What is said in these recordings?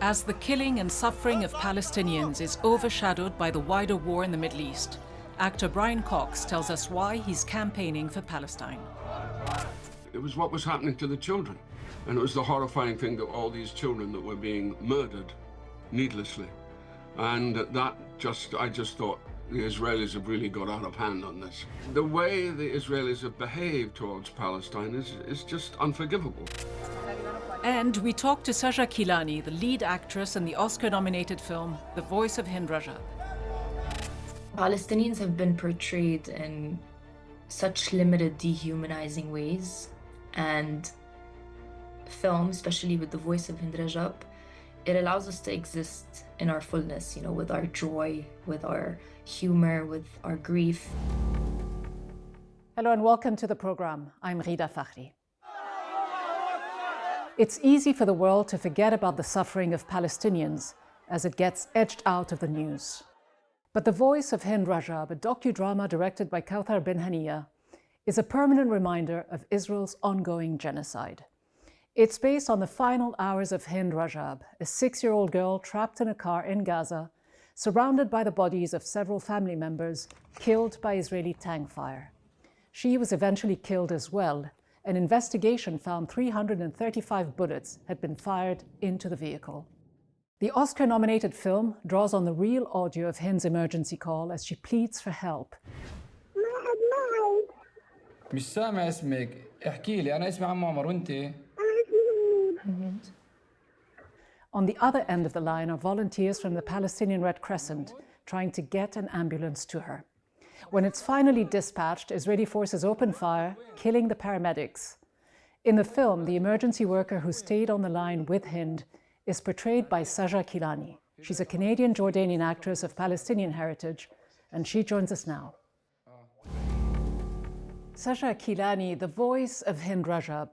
As the killing and suffering of Palestinians is overshadowed by the wider war in the Middle East, actor Brian Cox tells us why he's campaigning for Palestine. It was what was happening to the children. And it was the horrifying thing that all these children that were being murdered needlessly. And I just thought the Israelis have really got out of hand on this. The way the Israelis have behaved towards Palestine is just unforgivable. And we talked to Saja Kilani, the lead actress in the Oscar-nominated film The Voice of Hind Rajab. Palestinians have been portrayed in such limited, dehumanizing ways, and film, especially with The Voice of Hind Rajab, it allows us to exist in our fullness, with our joy, with our humor, with our grief. Hello and welcome to the program. I'm Rida Fakhri. It's easy for the world to forget about the suffering of Palestinians as it gets edged out of the news. But The Voice of Hind Rajab, a docudrama directed by Kauthar bin Haniya, is a permanent reminder of Israel's ongoing genocide. It's based on the final hours of Hind Rajab, a 6-year-old girl trapped in a car in Gaza, surrounded by the bodies of several family members killed by Israeli tank fire. She was eventually killed as well. An investigation found 335 bullets had been fired into the vehicle. The Oscar-nominated film draws on the real audio of Hind's emergency call as she pleads for help. مش سامع اسمك، احكي لي، أنا اسمي عم عمر وأنتِ؟ On the other end of the line are volunteers from the Palestinian Red Crescent trying to get an ambulance to her. When it's finally dispatched, Israeli forces open fire, killing the paramedics. In the film, the emergency worker who stayed on the line with Hind is portrayed by Saja Kilani. She's a Canadian-Jordanian actress of Palestinian heritage, and she joins us now. Saja Kilani, The Voice of Hind Rajab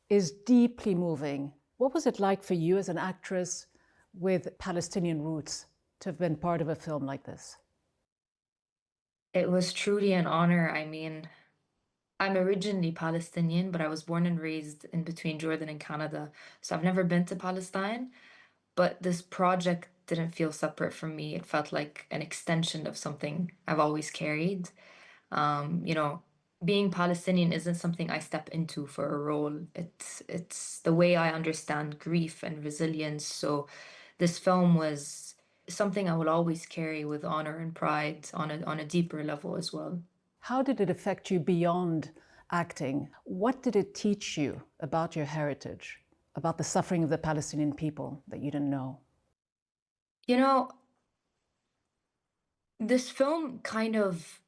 is deeply moving. What was it like for you as an actress with Palestinian roots to have been part of a film like this? It was truly an honor. I mean, I'm originally Palestinian, but I was born and raised in between Jordan and Canada. So I've never been to Palestine, but this project didn't feel separate from me. It felt like an extension of something I've always carried. Being Palestinian isn't something I step into for a role. It's the way I understand grief and resilience. So this film was something I will always carry with honor and pride on a deeper level as well. How did it affect you beyond acting? What did it teach you about your heritage, about the suffering of the Palestinian people that you didn't know? This film kind of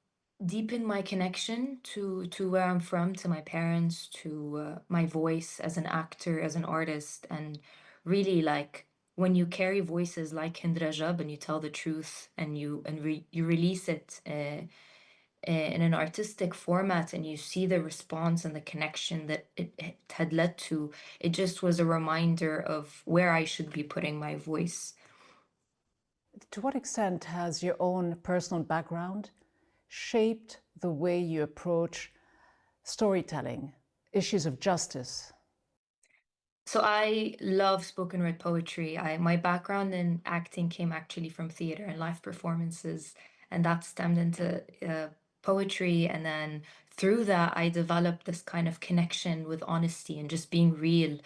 deepened my connection to where I'm from, to my parents, to my voice as an actor, as an artist, and really like when you carry voices like Hind Rajab and you tell the truth and you release it in an artistic format and you see the response and the connection that it had led to, it just was a reminder of where I should be putting my voice. To what extent has your own personal background shaped the way you approach storytelling, issues of justice? So I love spoken word poetry. My background in acting came actually from theater and live performances, and that stemmed into poetry. And then through that, I developed this kind of connection with honesty and just being real.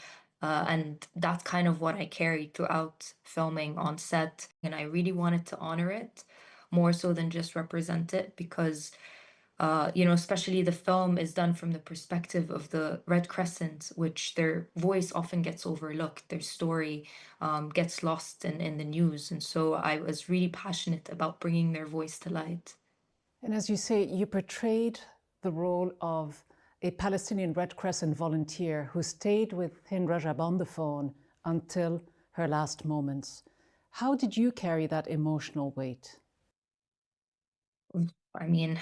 And that's kind of what I carried throughout filming on set. And I really wanted to honor it more so than just represent it because especially the film is done from the perspective of the Red Crescent, which their voice often gets overlooked. Their story gets lost in the news. And so I was really passionate about bringing their voice to light. And as you say, you portrayed the role of a Palestinian Red Crescent volunteer who stayed with Hind Rajab on the phone until her last moments. How did you carry that emotional weight? I mean,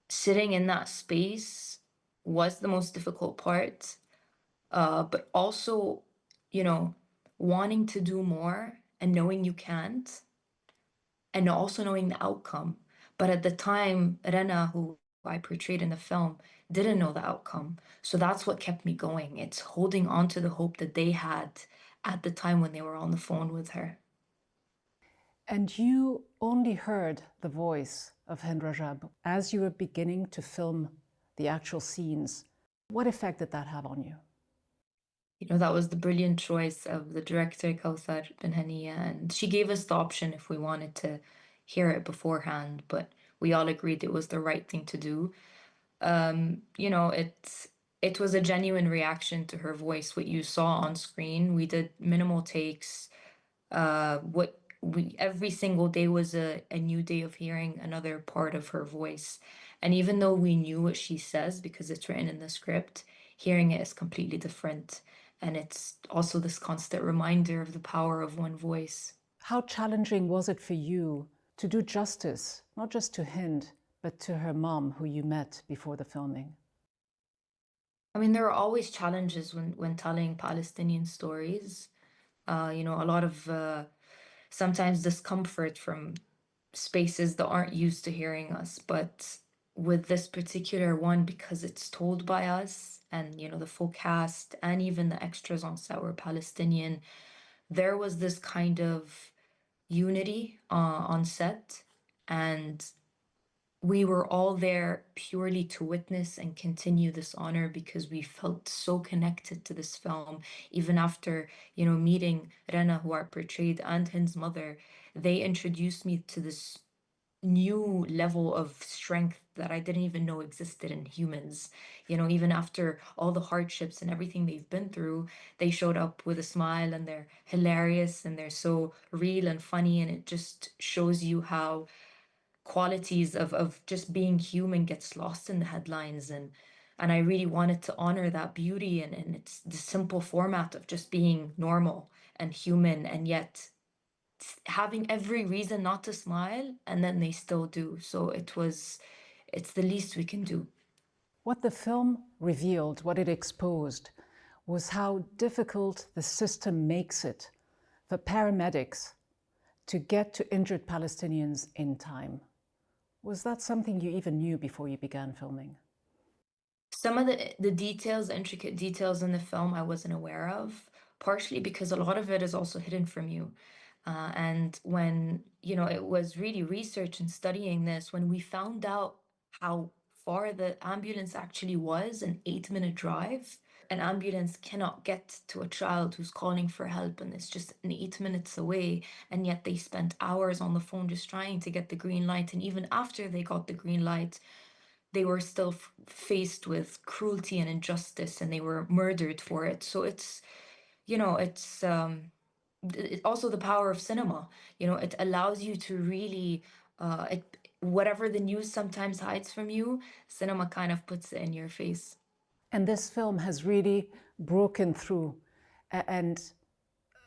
sitting in that space was the most difficult part, but also, wanting to do more and knowing you can't, and also knowing the outcome. But at the time, Rena, who I portrayed in the film, didn't know the outcome. So that's what kept me going. It's holding on to the hope that they had at the time when they were on the phone with her. And you only heard the voice of Hind Rajab as you were beginning to film the actual scenes. What effect did that have on you? You know, that was the brilliant choice of the director, Kawthar bin Hania, and she gave us the option if we wanted to hear it beforehand, but we all agreed it was the right thing to do. You know, it was a genuine reaction to her voice, what you saw on screen. We did minimal takes. What we every single day was a new day of hearing another part of her voice. And even though we knew what she says because it's written in the script, hearing it is completely different. And it's also this constant reminder of the power of one voice. How challenging was it for you to do justice, not just to Hind, but to her mom, who you met before the filming? I mean, there are always challenges when telling Palestinian stories. You know, a lot of sometimes discomfort from spaces that aren't used to hearing us. But with this particular one, because it's told by us and, you know, the full cast and even the extras on set were Palestinian, there was this kind of unity on set. And we were all there purely to witness and continue this honor because we felt so connected to this film. Even after, you know, meeting Rena, who are portrayed, and Hind's mother, they introduced me to this new level of strength that I didn't even know existed in humans. You know, even after all the hardships and everything they've been through, they showed up with a smile and they're hilarious and they're so real and funny. And it just shows you how qualities of just being human gets lost in the headlines. And I really wanted to honor that beauty and it's the simple format of just being normal and human and yet having every reason not to smile, and then they still do. So it's the least we can do. What the film revealed, what it exposed, was how difficult the system makes it for paramedics to get to injured Palestinians in time. Was that something you even knew before you began filming? Some of the details, intricate details in the film I wasn't aware of, partially because a lot of it is also hidden from you. And when, you know, it was really research and studying this, when we found out how far the ambulance actually was, an 8-minute drive, an ambulance cannot get to a child who's calling for help and it's just 8 minutes away. And yet they spent hours on the phone just trying to get the green light. And even after they got the green light, they were still faced with cruelty and injustice and they were murdered for it. So it's, you know, it's also the power of cinema. You know, it allows you to really, whatever the news sometimes hides from you, cinema kind of puts it in your face. And this film has really broken through and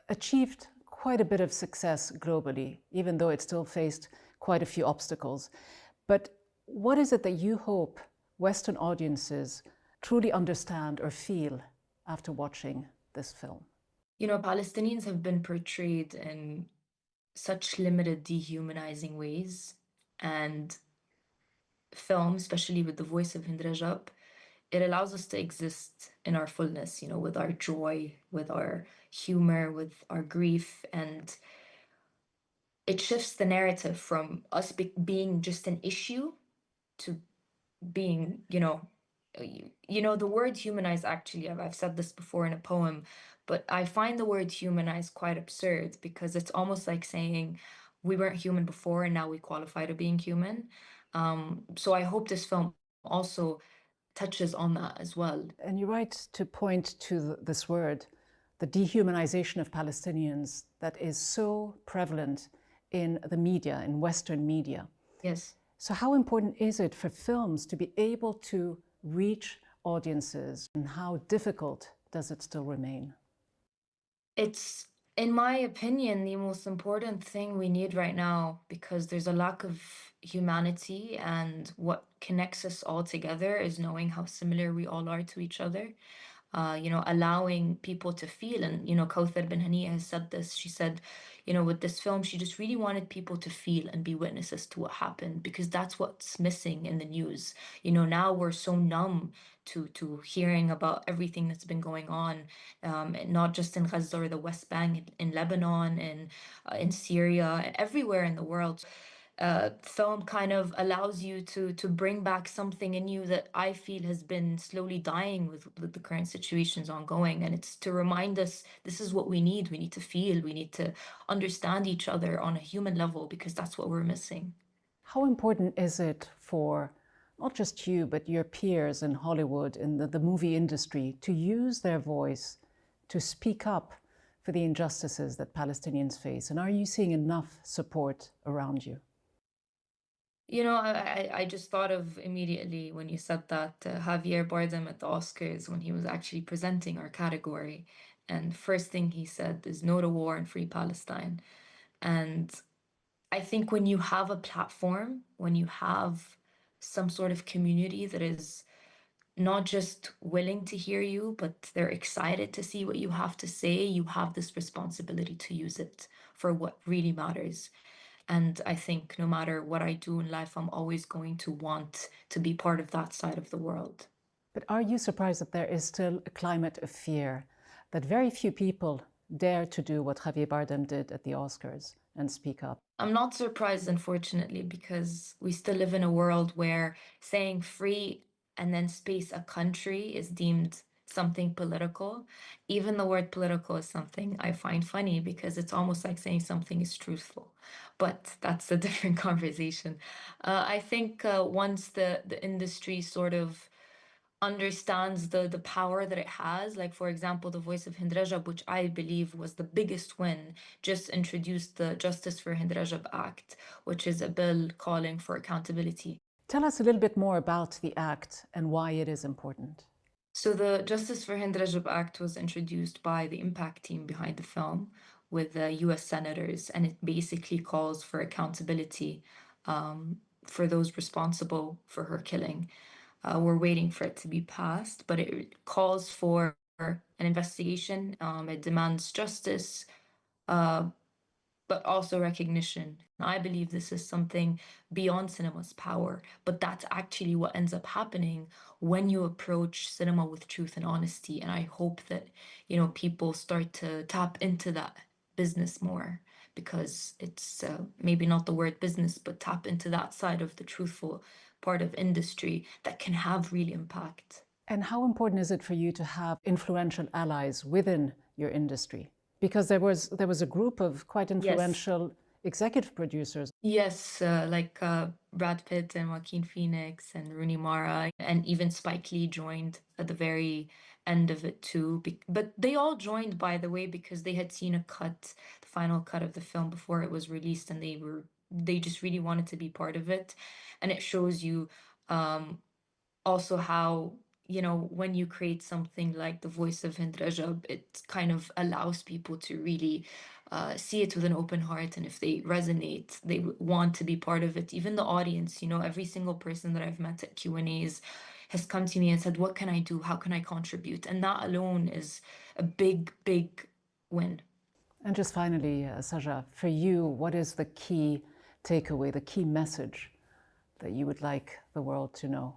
achieved quite a bit of success globally, even though it still faced quite a few obstacles. But what is it that you hope Western audiences truly understand or feel after watching this film? You know, Palestinians have been portrayed in such limited, dehumanizing ways. And film, especially with the voice of Hind Rajab, it allows us to exist in our fullness, you know, with our joy, with our humor, with our grief. And it shifts the narrative from us being just an issue to being, you know, the word humanize, actually, I've said this before in a poem, but I find the word humanize quite absurd because it's almost like saying we weren't human before and now we qualify to being human. So I hope this film also touches on that as well. And you're right to point to this word, the dehumanization of Palestinians, that is so prevalent in the media, in Western media. Yes. So how important is it for films to be able to reach audiences, and how difficult does it still remain? It's, in my opinion, the most important thing we need right now because there's a lack of humanity, and what connects us all together is knowing how similar we all are to each other. allowing people to feel. And, Kawthar bin Hania has said this. She said, with this film, she just really wanted people to feel and be witnesses to what happened, because that's what's missing in the news. Now we're so numb to hearing about everything that's been going on, not just in Gaza or the West Bank, in Lebanon, and in Syria, and everywhere in the world. Film kind of allows you to bring back something in you that I feel has been slowly dying with the current situations ongoing. And it's to remind us this is what we need. We need to feel, we need to understand each other on a human level, because that's what we're missing. How important is it for not just you, but your peers in Hollywood, in the movie industry, to use their voice to speak up for the injustices that Palestinians face? And are you seeing enough support around you? I just thought of immediately when you said that, Javier Bardem at the Oscars, when he was actually presenting our category. And first thing he said is no to war and free Palestine. And I think when you have a platform, when you have some sort of community that is not just willing to hear you, but they're excited to see what you have to say, you have this responsibility to use it for what really matters. And I think no matter what I do in life, I'm always going to want to be part of that side of the world. But are you surprised that there is still a climate of fear, that very few people dare to do what Javier Bardem did at the Oscars and speak up? I'm not surprised, unfortunately, because we still live in a world where saying free and then space a country is deemed something political. Even the word political is something I find funny, because it's almost like saying something is truthful. But that's a different conversation. I think once the industry sort of understands the power that it has. Like, for example, the Voice of Hind Rajab, which I believe was the biggest win, just introduced the Justice for Hind Rajab Act, which is a bill calling for accountability. Tell us a little bit more about the act and why it is important. So the Justice for Hind Rajab Act was introduced by the impact team behind the film with the US senators, and it basically calls for accountability for those responsible for her killing. We're waiting for it to be passed, but it calls for an investigation. It demands justice, but also recognition. I believe this is something beyond cinema's power, but that's actually what ends up happening when you approach cinema with truth and honesty. And I hope that, people start to tap into that business more, because it's maybe not the word business, but tap into that side of the truthful part of industry that can have real impact. And how important is it for you to have influential allies within your industry? Because there was a group of quite influential executive producers. Yes, like Brad Pitt and Joaquin Phoenix and Rooney Mara, and even Spike Lee joined at the very end of it too. But they all joined, by the way, because they had seen the final cut of the film before it was released, and they just really wanted to be part of it. And it shows you also how, when you create something like the Voice of Hind Rajab, it kind of allows people to really see it with an open heart. And if they resonate, they want to be part of it. Even the audience, every single person that I've met at Q&As has come to me and said, what can I do? How can I contribute? And that alone is a big, big win. And just finally, Saja, for you, what is the key takeaway, the key message that you would like the world to know?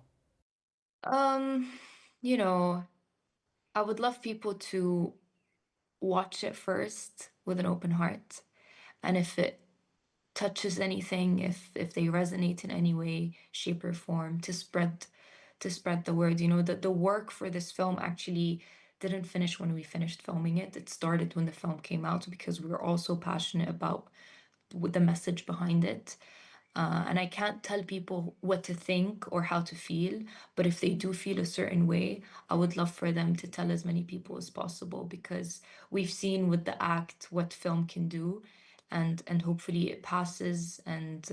I would love people to watch it first with an open heart. And if it touches anything, if they resonate in any way, shape, or form, to spread the word. That the work for this film actually didn't finish when we finished filming it. It started when the film came out, because we were all so passionate about the message behind it. And I can't tell people what to think or how to feel, but if they do feel a certain way, I would love for them to tell as many people as possible, because we've seen with the act what film can do, and hopefully it passes, and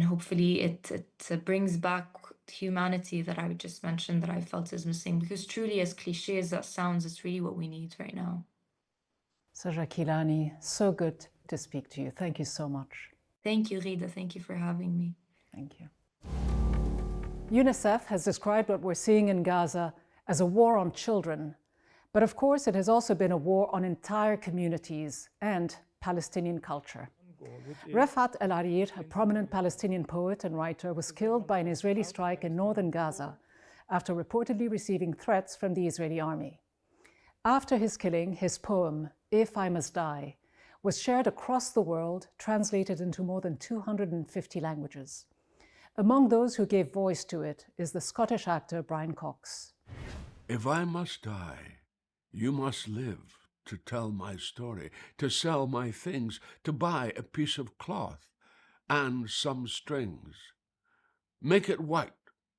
hopefully it brings back humanity that I just mentioned that I felt is missing, because truly, as cliche as that sounds, it's really what we need right now. Saja Kilani, so good to speak to you. Thank you so much. Thank you, Rida. Thank you for having me. Thank you. UNICEF has described what we're seeing in Gaza as a war on children. But of course, it has also been a war on entire communities and Palestinian culture. Refat El Arir, a prominent Palestinian poet and writer, was killed by an Israeli strike in northern Gaza after reportedly receiving threats from the Israeli army. After his killing, his poem, If I Must Die, was shared across the world, translated into more than 250 languages. Among those who gave voice to it is the Scottish actor Brian Cox. If I must die, you must live to tell my story, to sell my things, to buy a piece of cloth and some strings. Make it white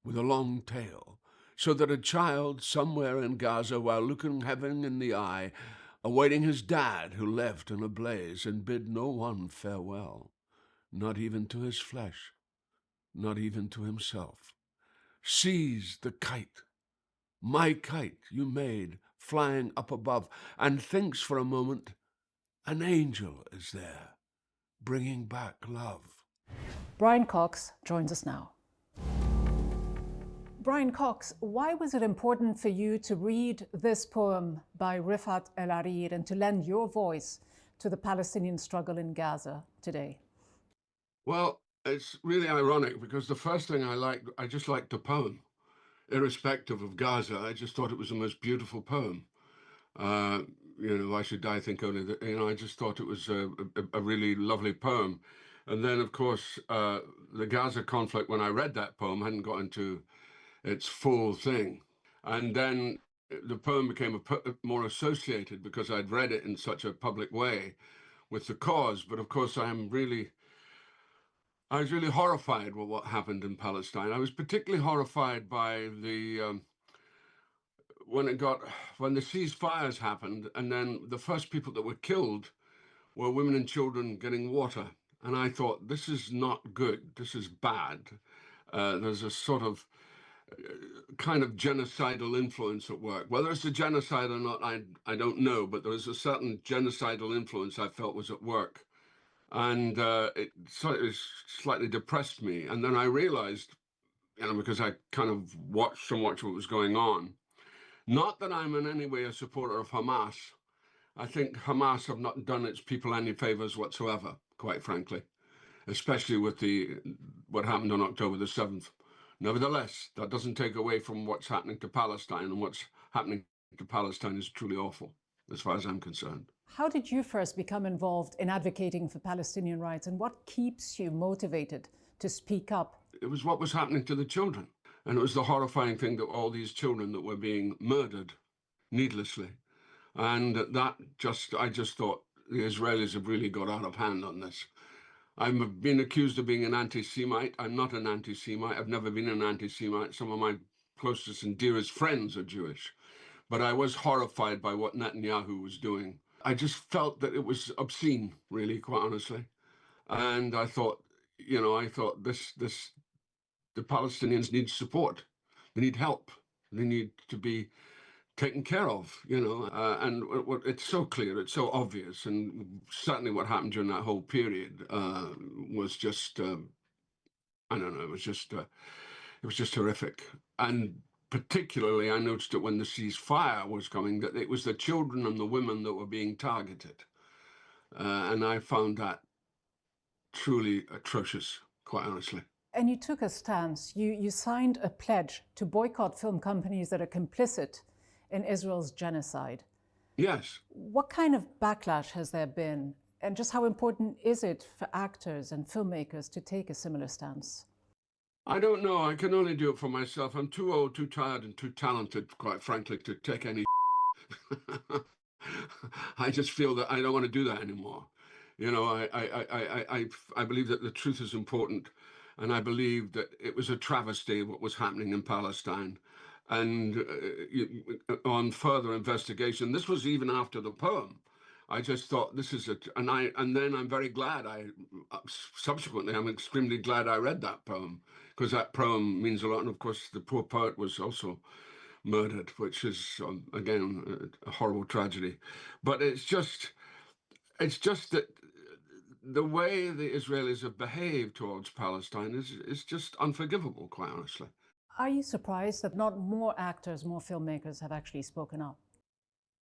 with a long tail, so that a child somewhere in Gaza, while looking heaven in the eye, awaiting his dad who left in a blaze and bid no one farewell, not even to his flesh, not even to himself, sees the kite, my kite you made, flying up above, and thinks for a moment an angel is there, bringing back love. Brian Cox joins us now. Brian Cox, why was it important for you to read this poem by Refat El Arir and to lend your voice to the Palestinian struggle in Gaza today? Well, it's really ironic because the first thing I just liked the poem. Irrespective of Gaza, I just thought it was the most beautiful poem. I should die, think only that, I just thought it was a really lovely poem. And then, of course, the Gaza conflict, when I read that poem, hadn't got into its full thing. And then the poem became more associated because I'd read it in such a public way with the cause. But of course, I was really horrified with what happened in Palestine. I was particularly horrified by when the ceasefires happened, and then the first people that were killed were women and children getting water. And I thought, this is not good. This is bad. There's a sort of kind of genocidal influence at work. Whether it's a genocide or not, I don't know, but there was a certain genocidal influence I felt was at work. And it slightly depressed me. And then I realized, because I kind of watched so much what was going on, not that I'm in any way a supporter of Hamas. I think Hamas have not done its people any favors whatsoever, quite frankly, especially with what happened on October the 7th. Nevertheless, that doesn't take away from what's happening to Palestine, and what's happening to Palestine is truly awful, as far as I'm concerned. How did you first become involved in advocating for Palestinian rights, and what keeps you motivated to speak up? It was what was happening to the children, and it was the horrifying thing that all these children that were being murdered needlessly. And I just thought the Israelis have really got out of hand on this. I've been accused of being an anti-Semite. I'm not an anti-Semite. I've never been an anti-Semite. Some of my closest and dearest friends are Jewish. But I was horrified by what Netanyahu was doing. I just felt that it was obscene, really, quite honestly. And I thought, the Palestinians need support. They need help. They need to be taken care of, and it's so clear, it's so obvious, and certainly what happened during that whole period was just, I don't know, it was just horrific. And particularly, I noticed it when the ceasefire was coming, that it was the children and the women that were being targeted, and I found that truly atrocious, quite honestly. And you took a stance. You signed a pledge to boycott film companies that are complicit in Israel's genocide. Yes. What kind of backlash has there been? And just how important is it for actors and filmmakers to take a similar stance? I don't know. I can only do it for myself. I'm too old, too tired, and too talented, quite frankly, to take any I just feel that I don't want to do that anymore. I believe that the truth is important, and I believe that it was a travesty what was happening in Palestine. And on further investigation, this was even after the poem. I just thought this is and then I'm very glad subsequently, I'm extremely glad I read that poem, because that poem means a lot. And of course, the poor poet was also murdered, which is, again, a horrible tragedy. But it's just that the way the Israelis have behaved towards Palestine is just unforgivable, quite honestly. Are you surprised that not more actors, more filmmakers have actually spoken up?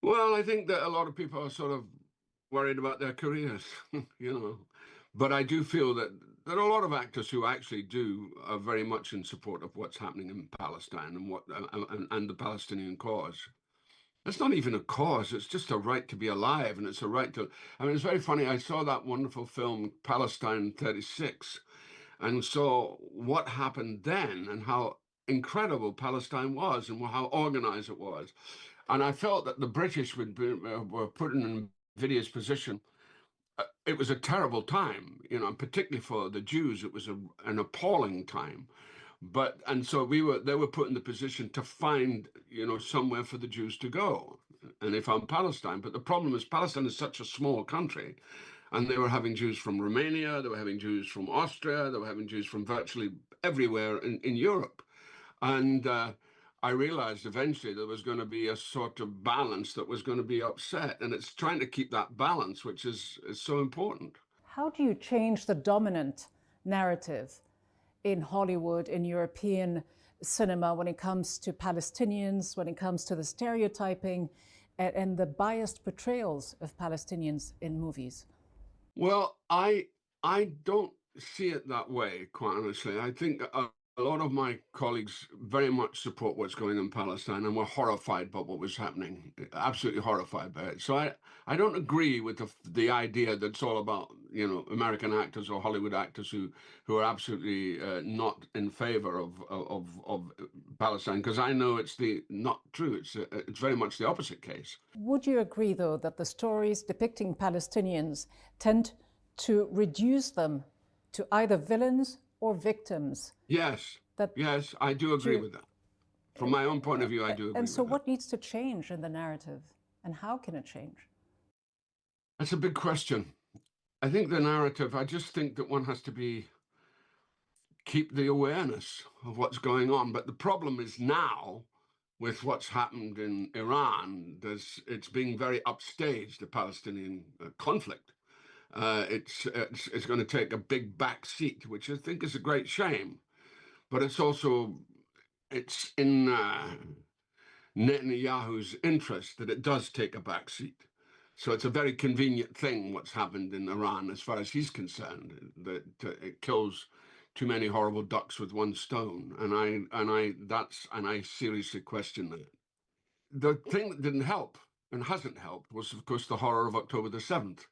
Well, I think that a lot of people are sort of worried about their careers, you know. But I do feel that there are a lot of actors who actually are very much in support of what's happening in Palestine and the Palestinian cause. It's not even a cause, it's just a right to be alive, and it's a right to. I mean, it's very funny. I saw that wonderful film, Palestine 36, and saw what happened then and how incredible Palestine was and how organized it was. And I felt that the British were put in an invidious position. It was a terrible time, you know, and particularly for the Jews, it was an appalling time. And so they were put in the position to find, you know, somewhere for the Jews to go. And they found Palestine. But the problem is Palestine is such a small country. And they were having Jews from Romania, they were having Jews from Austria, they were having Jews from virtually everywhere in Europe. And I realized eventually there was going to be a sort of balance that was going to be upset. And it's trying to keep that balance, which is so important. How do you change the dominant narrative in Hollywood, in European cinema, when it comes to Palestinians, when it comes to the stereotyping and the biased portrayals of Palestinians in movies? Well, I don't see it that way, quite honestly. I think a lot of my colleagues very much support what's going on in Palestine and were horrified by what was happening, absolutely horrified by it. So I don't agree with the idea that it's all about, you know, American actors or Hollywood actors who are absolutely not in favor of Palestine, because I know it's not true. It's very much the opposite case. Would you agree, though, that the stories depicting Palestinians tend to reduce them to either villains or victims? Yes, yes, I do agree with that. From my own point of view, I do agree. And so with what needs to change in the narrative, and how can it change? That's a big question. I think the narrative, I just think that one has to keep the awareness of what's going on. But the problem is now, with what's happened in Iran, it's being very upstaged, the Palestinian conflict. It's going to take a big back seat, which I think is a great shame. But it's in Netanyahu's interest that it does take a back seat. So it's a very convenient thing what's happened in Iran, as far as he's concerned, that it kills too many horrible ducks with one stone. And I seriously question that. The thing that didn't help and hasn't helped was, of course, the horror of October the 7th.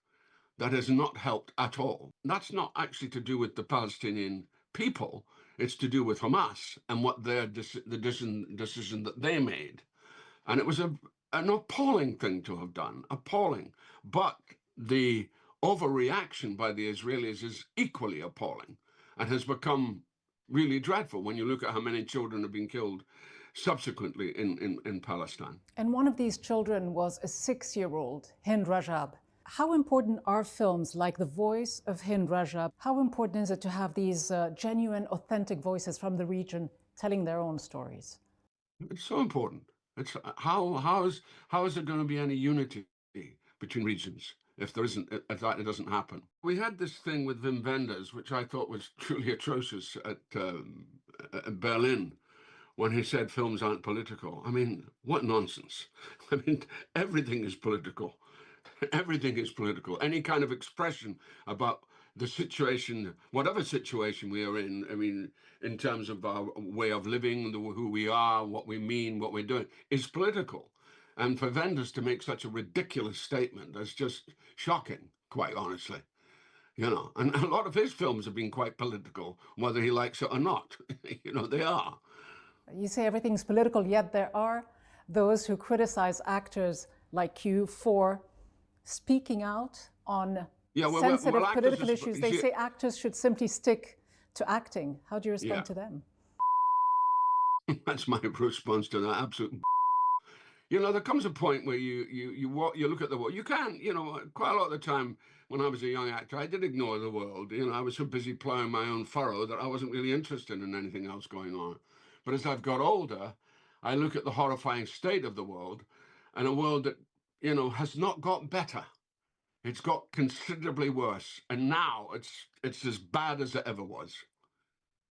That has not helped at all. That's not actually to do with the Palestinian people. It's to do with Hamas and what the decision that they made. And it was an appalling thing to have done, appalling. But the overreaction by the Israelis is equally appalling and has become really dreadful when you look at how many children have been killed subsequently in Palestine. And one of these children was a 6-year-old, Hind Rajab. How important are films like The Voice of Hind Rajab? How important is it to have these genuine, authentic voices from the region telling their own stories? It's so important. It's how is there going to be any unity between regions if that doesn't happen? We had this thing with Wim Wenders, which I thought was truly atrocious at Berlin, when he said films aren't political. I mean, what nonsense! I mean, everything is political. Everything is political. Any kind of expression about the situation, whatever situation we are in, I mean, in terms of our way of living, who we are, what we mean, what we're doing, is political. And for Wenders to make such a ridiculous statement, that's just shocking, quite honestly. You know, and a lot of his films have been quite political, whether he likes it or not. You know, they are. You say everything's political, yet there are those who criticize actors like you for speaking out on sensitive political issues. They say actors should simply stick to acting. How do you respond to them? That's my response to that. Absolute. You know, there comes a point where you look at the world. You can, you know, quite a lot of the time when I was a young actor, I did ignore the world. You know, I was so busy plowing my own furrow that I wasn't really interested in anything else going on. But as I've got older, I look at the horrifying state of the world, and a world that, you know, has not got better. It's got considerably worse. And now it's as bad as it ever was.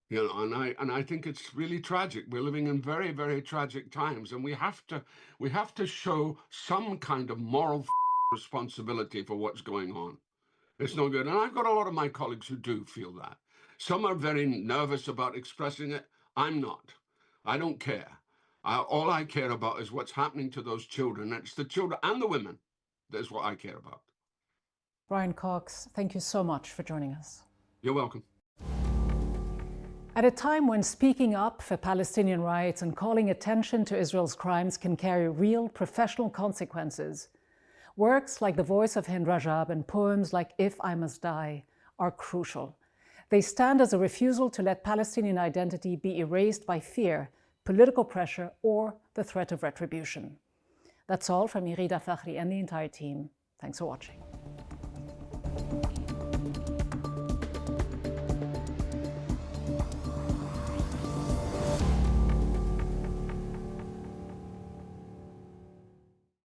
You know, and I think it's really tragic. We're living in very, very tragic times, and we have to show some kind of moral responsibility for what's going on. It's no good. And I've got a lot of my colleagues who do feel that. Some are very nervous about expressing it. I'm not. I don't care. All I care about is what's happening to those children. It's the children and the women. That's what I care about. Brian Cox, thank you so much for joining us. You're welcome. At a time when speaking up for Palestinian rights and calling attention to Israel's crimes can carry real professional consequences, works like The Voice of Hind Rajab and poems like If I Must Die are crucial. They stand as a refusal to let Palestinian identity be erased by fear, political pressure, or the threat of retribution. That's all from Irida Fakhri and the entire team. Thanks for watching.